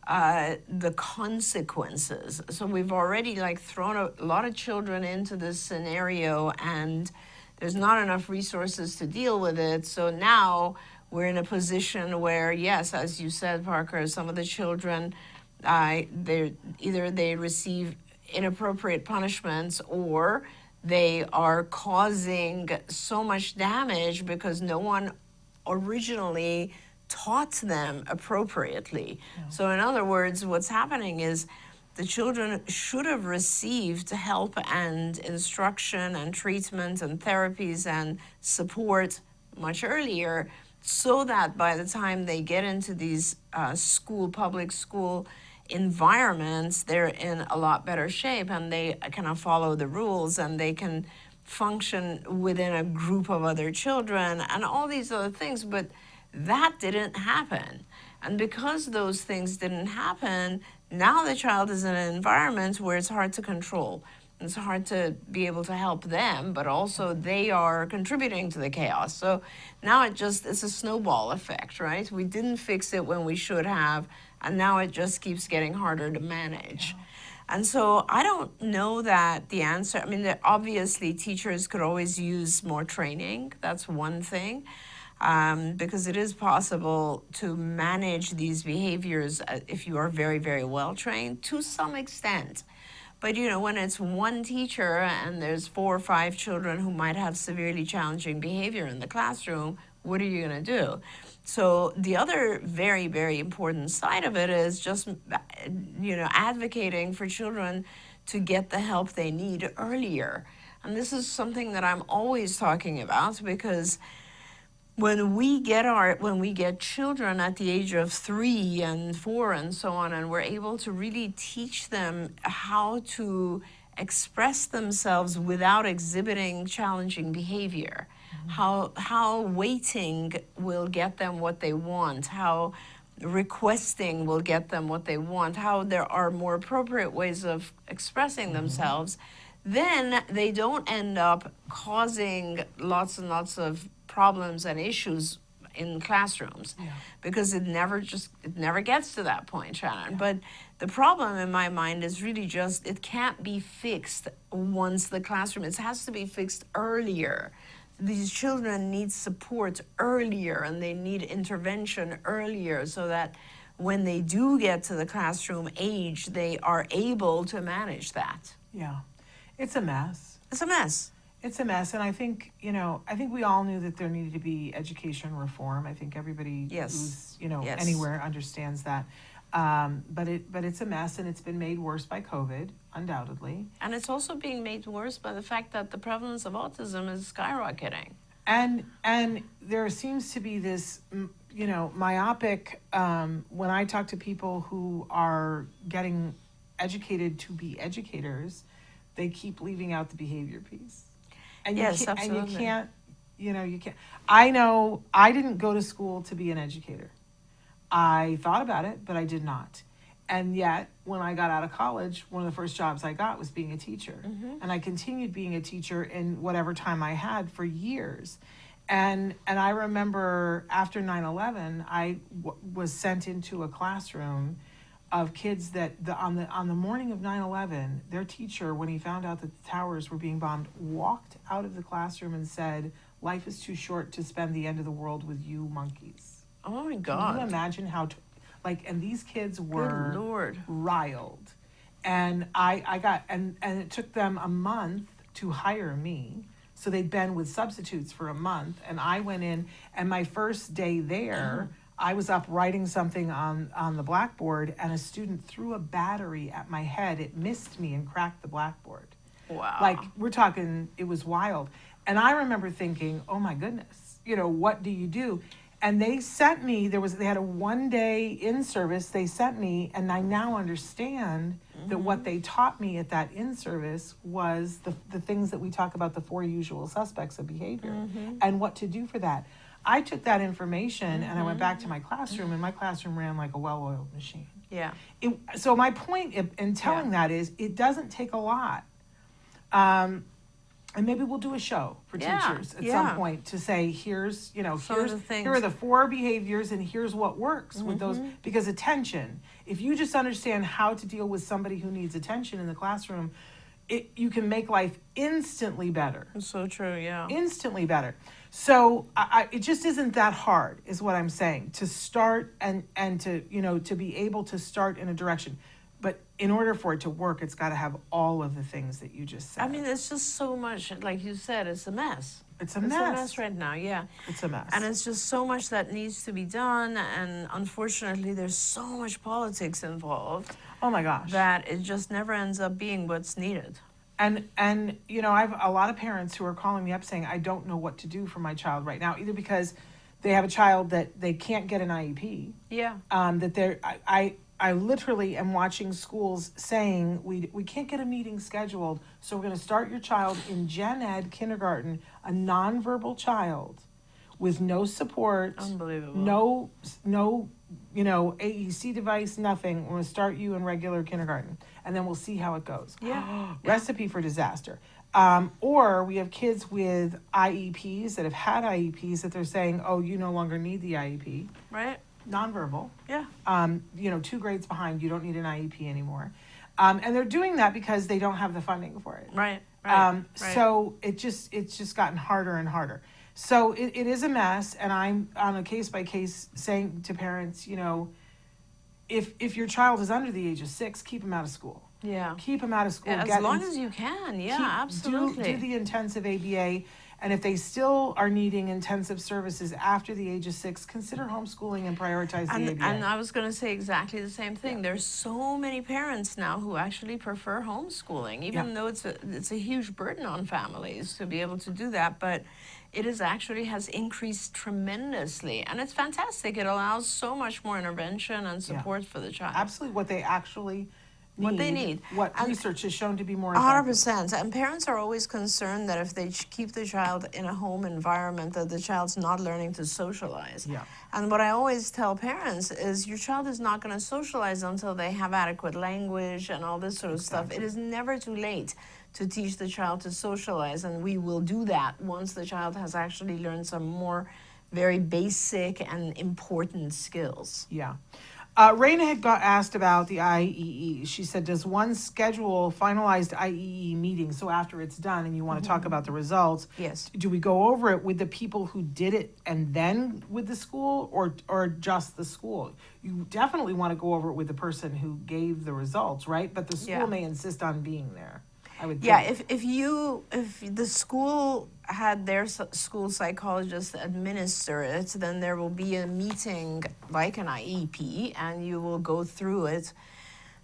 the consequences. So we've already thrown a lot of children into this scenario, and there's not enough resources to deal with it. So now we're in a position where, yes, as you said, Parker, some of the children, they receive inappropriate punishments, or they are causing so much damage because no one originally taught them appropriately. So in other words, what's happening is the children should have received help and instruction and treatment and therapies and support much earlier, so that by the time they get into these public school environments, they're in a lot better shape, and they kind of follow the rules, and they can function within a group of other children and all these other things, but that didn't happen. And because those things didn't happen, now the child is in an environment where it's hard to control. It's hard to be able to help them, but also they are contributing to the chaos. So now it's a snowball effect, right? We didn't fix it when we should have, and now it just keeps getting harder to manage. And so I don't know that the answer, I mean, obviously teachers could always use more training. That's one thing. Because it is possible to manage these behaviors if you are very, very well trained to some extent. But when it's one teacher and there's 4 or 5 children who might have severely challenging behavior in the classroom, what are you going to do? So the other very, very important side of it is just, advocating for children to get the help they need earlier. And this is something that I'm always talking about, because when we get children at the age of 3 and 4 and so on, and we're able to really teach them how to express themselves without exhibiting challenging behavior, how waiting will get them what they want, how requesting will get them what they want, how there are more appropriate ways of expressing themselves, then they don't end up causing lots and lots of problems and issues in classrooms, because it never gets to that point, Shannon. But the problem in my mind is really just it can't be fixed once the classroom. It has to be fixed earlier. These children need support earlier, and they need intervention earlier, so that when they do get to the classroom age, they are able to manage that. Yeah, it's a mess. It's a mess. It's a mess, and I think we all knew that there needed to be education reform. I think everybody who's anywhere understands that. But it's a mess, and it's been made worse by COVID, undoubtedly. And it's also being made worse by the fact that the prevalence of autism is skyrocketing. And there seems to be this, myopic. When I talk to people who are getting educated to be educators, they keep leaving out the behavior piece. And absolutely. And you can't. I know I didn't go to school to be an educator. I thought about it, but I did not. And yet, when I got out of college, one of the first jobs I got was being a teacher. And I continued being a teacher in whatever time I had for years. And I remember after 9/11, I was sent into a classroom of kids that on the morning of 9/11, their teacher, when he found out that the towers were being bombed, walked out of the classroom and said, "Life is too short to spend the end of the world with you monkeys." Oh my God. Can you imagine how, and these kids were Good Lord. riled. And I got, and it took them a month to hire me. So they'd been with substitutes for a month. And I went in, and my first day there, I was up writing something on the blackboard, and a student threw a battery at my head. It missed me and cracked the blackboard. Wow. We're talking, it was wild. And I remember thinking, oh my goodness, what do you do? And they sent me, they had a 1-day in-service they sent me, and I now understand that what they taught me at that in-service was the things that we talk about, the 4 usual suspects of behavior, and what to do for that. I took that information and I went back to my classroom, and my classroom ran like a well-oiled machine. Yeah. So my point in telling that is, it doesn't take a lot. And maybe we'll do a show for teachers at some point to say, here are the 4 behaviors, and here's what works with those. Because attention, if you just understand how to deal with somebody who needs attention in the classroom, you can make life instantly better. It's so true, yeah. Instantly better. So it just isn't that hard, is what I'm saying, to start and to be able to start in a direction. But in order for it to work, it's got to have all of the things that you just said. I mean, it's just so much, like you said, it's a mess. It's a mess right now, yeah. It's a mess. And it's just so much that needs to be done, and unfortunately, there's so much politics involved. Oh my gosh. That it just never ends up being what's needed. And I have a lot of parents who are calling me up saying, I don't know what to do for my child right now, either because they have a child that they can't get an IEP. Yeah. That I literally am watching schools saying we can't get a meeting scheduled, so we're going to start your child in gen ed kindergarten, a nonverbal child with no support, Unbelievable. no AEC device, nothing. We're going to start you in regular kindergarten, and then we'll see how it goes. Yeah. Recipe for disaster. Or we have kids with IEPs that have had IEPs that they're saying, oh, you no longer need the IEP. Right? Nonverbal. Yeah. 2 grades behind, you don't need an IEP anymore. And they're doing that because they don't have the funding for it. Right. Right. So it's just gotten harder and harder. So it is a mess, and I'm on a case by case saying to parents, if your child is under the age of 6, keep them out of school. Yeah. Keep them out of school. As long as you can. Yeah, absolutely. Do the intensive ABA. And if they still are needing intensive services after the age of 6, consider homeschooling and prioritize the ABA. And I was going to say exactly the same thing. There's so many parents now who actually prefer homeschooling, even though it's a huge burden on families to be able to do that. But it is actually has increased tremendously, and it's fantastic. It allows so much more intervention and support for the child. Absolutely, what they actually need. What they need. What research has shown to be more effective. 100%. And parents are always concerned that if they keep the child in a home environment, that the child's not learning to socialize. Yeah. And what I always tell parents is your child is not going to socialize until they have adequate language and all this sort of stuff. It is never too late to teach the child to socialize, and we will do that once the child has actually learned some more very basic and important skills. Yeah. Raina had asked about the IEE. She said, does one schedule finalized IEE meeting? So after it's done and you want to talk about the results, Yes. do we go over it with the people who did it and then with the school, or just the school? You definitely want to go over it with the person who gave the results, right? But the school may insist on being there, I would think. Yeah, if the school had their school psychologist administer it, then there will be a meeting like an IEP, and you will go through it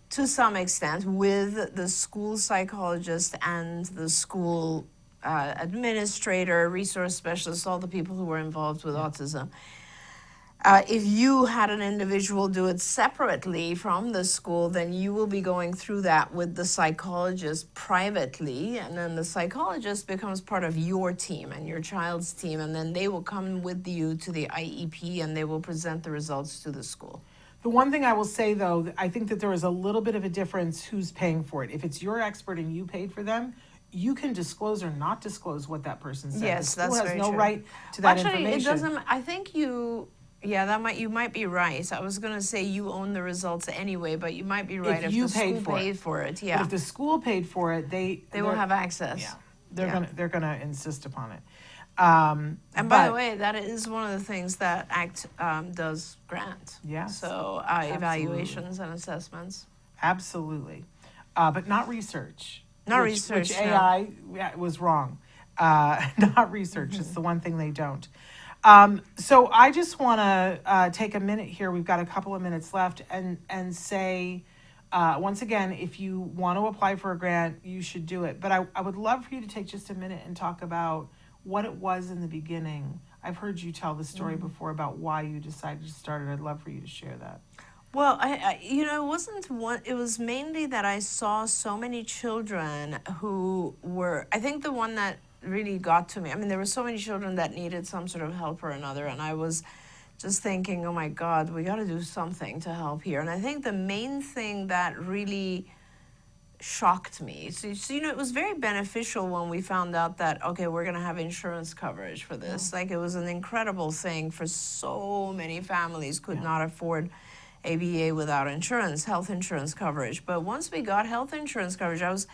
to some extent with the school psychologist and the school administrator, resource specialist, all the people who were involved with autism. If you had an individual do it separately from the school, then you will be going through that with the psychologist privately, and then the psychologist becomes part of your team and your child's team, and then they will come with you to the IEP and they will present the results to the school. The one thing I will say, though, I think that there is a little bit of a difference who's paying for it. If it's your expert and you paid for them, you can disclose or not disclose what that person said. Yes, the school that's has very no true. right to that Actually, information. it doesn't. I think you. Yeah, you might be right. I was gonna say you own the results anyway, but you might be right if you the paid school for it. paid for it. But Yeah, if the school paid for it, they will have access. Yeah, they're gonna insist upon it. And by the way, that is one of the things that ACT does grant. Yes, So evaluations and assessments. absolutely, but not research. Not which research, no. AI was wrong. Not research. It's the one thing they don't. So I just want to take a minute here. We've got a couple of minutes left, and say, once again, if you want to apply for a grant, you should do it. But I would love for you to take just a minute and talk about what it was in the beginning. I've heard you tell the story before about why you decided to start it. I'd love for you to share that. Well, it wasn't one. It was mainly that I saw so many children who were. I think the one that really got to me. I mean, there were so many children that needed some sort of help or another, and I was just thinking, oh my God, we got to do something to help here. And I think the main thing that really shocked me, so it was very beneficial when we found out that, okay, we're going to have insurance coverage for this. Like, it was an incredible thing for so many families could not afford ABA without insurance, health insurance coverage. But once we got health insurance coverage, I was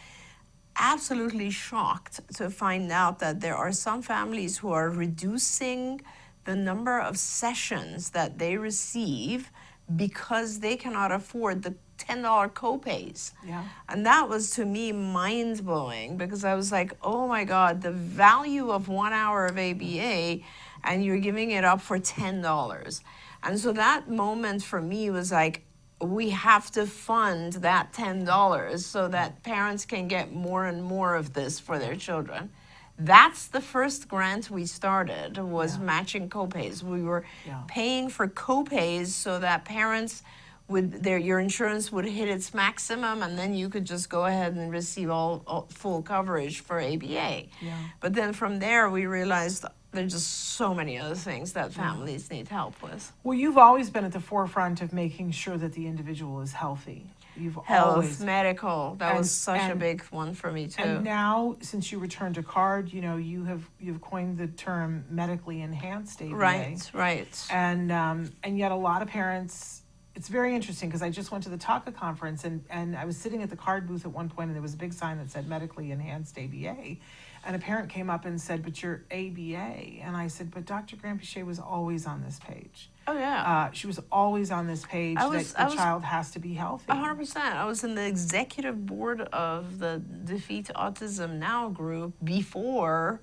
absolutely shocked to find out that there are some families who are reducing the number of sessions that they receive because they cannot afford the $10 copays. Yeah. And that was, to me, mind-blowing, because I was like, oh my God, the value of 1 hour of ABA, and you're giving it up for $10. And so that moment for me was like, we have to fund that $10 so that parents can get more and more of this for their children. That's the first grant we started, was matching copays. We were paying for copays so that parents your insurance would hit its maximum, and then you could just go ahead and receive all full coverage for ABA. Yeah. But then from there, we realized there's just so many other things that families need help with. Well, you've always been at the forefront of making sure that the individual is healthy. You've Health, always, medical, that was such a and- big one for me too. and now since you returned to card, you've coined the term medically enhanced ABA. Right. And yet a lot of parents, it's very interesting because I just went to the TACA conference and I was sitting at the card booth at one point and there was a big sign that said medically enhanced ABA. And a parent came up and said, but you're ABA. And I said, but Dr. Granpeesheh was always on this page. Oh yeah. She was always on this page that the child has to be healthy. 100%. I was in the executive board of the Defeat Autism Now group before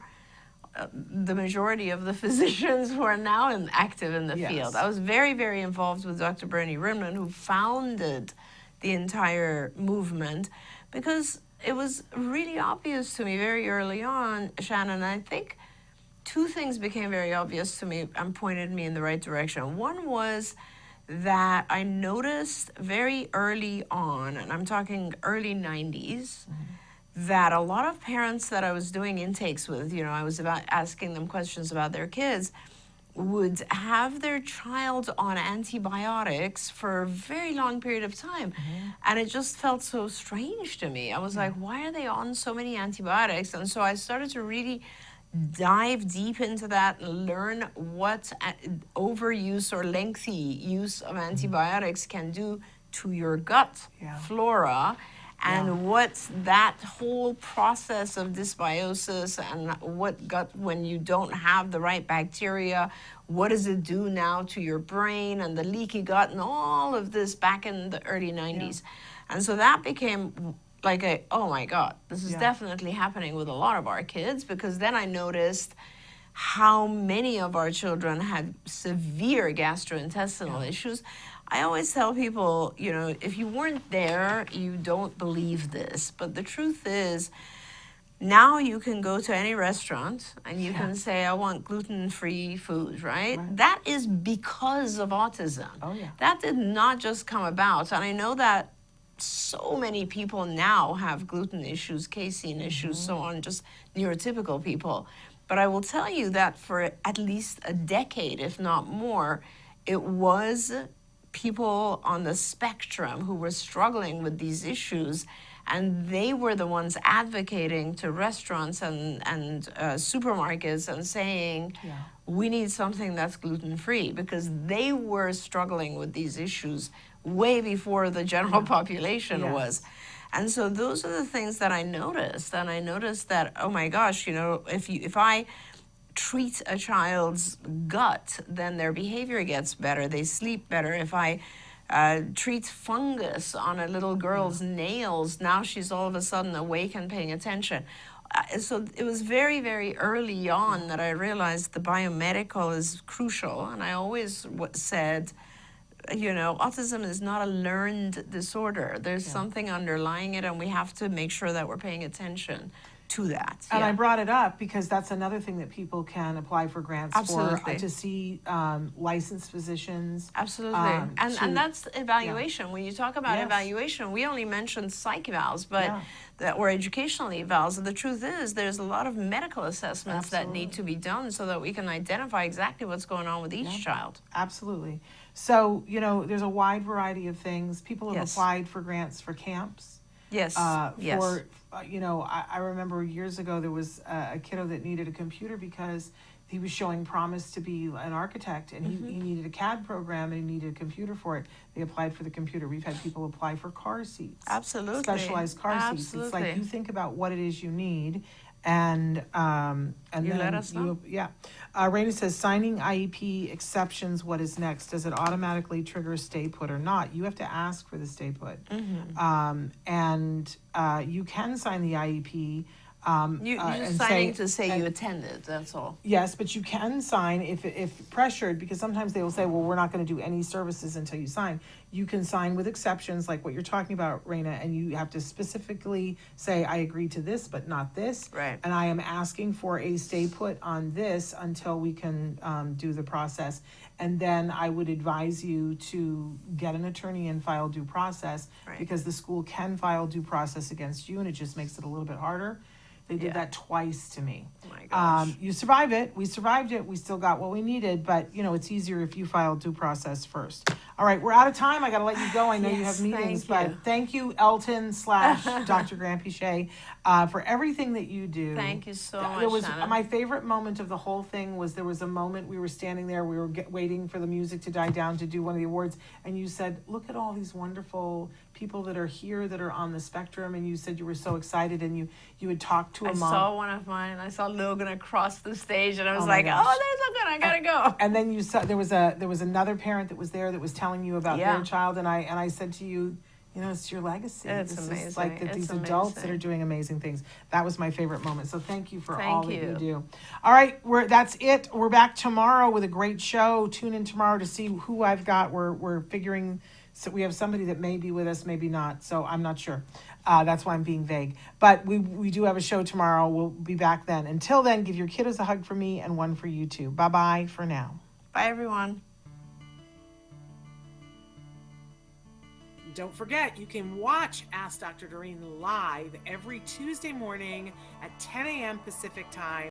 the majority of the physicians who are now active in the Yes. field. I was very, very involved with Dr. Bernie Rimland, who founded the entire movement, because it was really obvious to me very early on, Shannon. I think two things became very obvious to me and pointed me in the right direction. One was that I noticed very early on, and I'm talking early 90s, that a lot of parents that I was doing intakes with, I was asking them questions about their kids, would have their child on antibiotics for a very long period of time. And it just felt so strange to me. I was like, why are they on so many antibiotics? And so I started to really dive deep into that and learn what overuse or lengthy use of antibiotics can do to your gut flora, and what that whole process of dysbiosis and what gut, when you don't have the right bacteria, what does it do now to your brain and the leaky gut and all of this back in the early 90s. And so that became like oh my God, this is definitely happening with a lot of our kids, because then I noticed how many of our children had severe gastrointestinal issues. I always tell people, if you weren't there, you don't believe this. But the truth is, now you can go to any restaurant and you can say, I want gluten-free food, right? That is because of autism. Oh, yeah. That did not just come about. And I know that so many people now have gluten issues, casein issues, so on, just neurotypical people. But I will tell you that for at least a decade, if not more, it was people on the spectrum who were struggling with these issues, and they were the ones advocating to restaurants and supermarkets and saying, we need something that's gluten-free, because they were struggling with these issues way before the general population was. And so those are the things that I noticed. And I noticed that, oh my gosh, if I treat a child's gut, then their behavior gets better. They sleep better. If I treat fungus on a little girl's nails, now she's all of a sudden awake and paying attention. So it was very, very early on that I realized the biomedical is crucial. And I always said, autism is not a learned disorder. There's something underlying it, and we have to make sure that we're paying attention to that. And I brought it up because that's another thing that people can apply for grants for, to see licensed physicians. Absolutely. And that's evaluation. When you talk about evaluation, we only mentioned psych evals, but that were educational evals. And the truth is, there's a lot of medical assessments that need to be done so that we can identify exactly what's going on with each child. Absolutely. So, there's a wide variety of things. People have applied for grants for camps. Yes. I remember years ago there was a kiddo that needed a computer because he was showing promise to be an architect, and he needed a CAD program and he needed a computer for it. They applied for the computer. We've had people apply for car seats. Absolutely. Specialized car seats. It's like you think about what it is you need, and you then let us know. Raina says, signing IEP exceptions, what is next? Does it automatically trigger stay put or not? You have to ask for the stay put. And you can sign the IEP You're and just signing to say you attended, that's all. Yes, but you can sign if pressured, because sometimes they will say, well, we're not going to do any services until you sign. You can sign with exceptions, like what you're talking about, Raina, and you have to specifically say, I agree to this, but not this. Right. And I am asking for a stay put on this until we can do the process. And then I would advise you to get an attorney and file due process, Right. because the school can file due process against you, and it just makes it a little bit harder. They did Yeah. that twice to me. Oh my gosh. You survived it. We survived it. We still got what we needed, but it's easier if you file due process first. All right, we're out of time. I got to let you go. I know you Yes, have meetings, thank you. but thank you, Elton / Dr. Granpeesheh, for everything that you do. Thank you so There much, was Shannon. my favorite moment of the whole thing was there was a moment we were standing there, we were waiting for the music to die down to do one of the awards, and you said, look at all these wonderful people that are here that are on the spectrum, and you said you were so excited, and you had talked to a I mom. saw one of mine. I saw Logan across the stage, and I was Oh my like, gosh. "Oh, there's Logan! I gotta go." And then you saw there was another parent that was there that was telling you about Yeah. their child, and I said to you, it's your legacy. It's This amazing. is like that It's these adults that amazing. are doing amazing things. That was my favorite moment. So thank you for Thank all that you you. do. All right, that's it. We're back tomorrow with a great show. Tune in tomorrow to see who I've got. We're figuring. So we have somebody that may be with us, maybe not. So I'm not sure. That's why I'm being vague. But we do have a show tomorrow. We'll be back then. Until then, give your kiddos a hug for me and one for you too. Bye-bye for now. Bye, everyone. Don't forget, you can watch Ask Dr. Doreen live every Tuesday morning at 10 a.m. Pacific time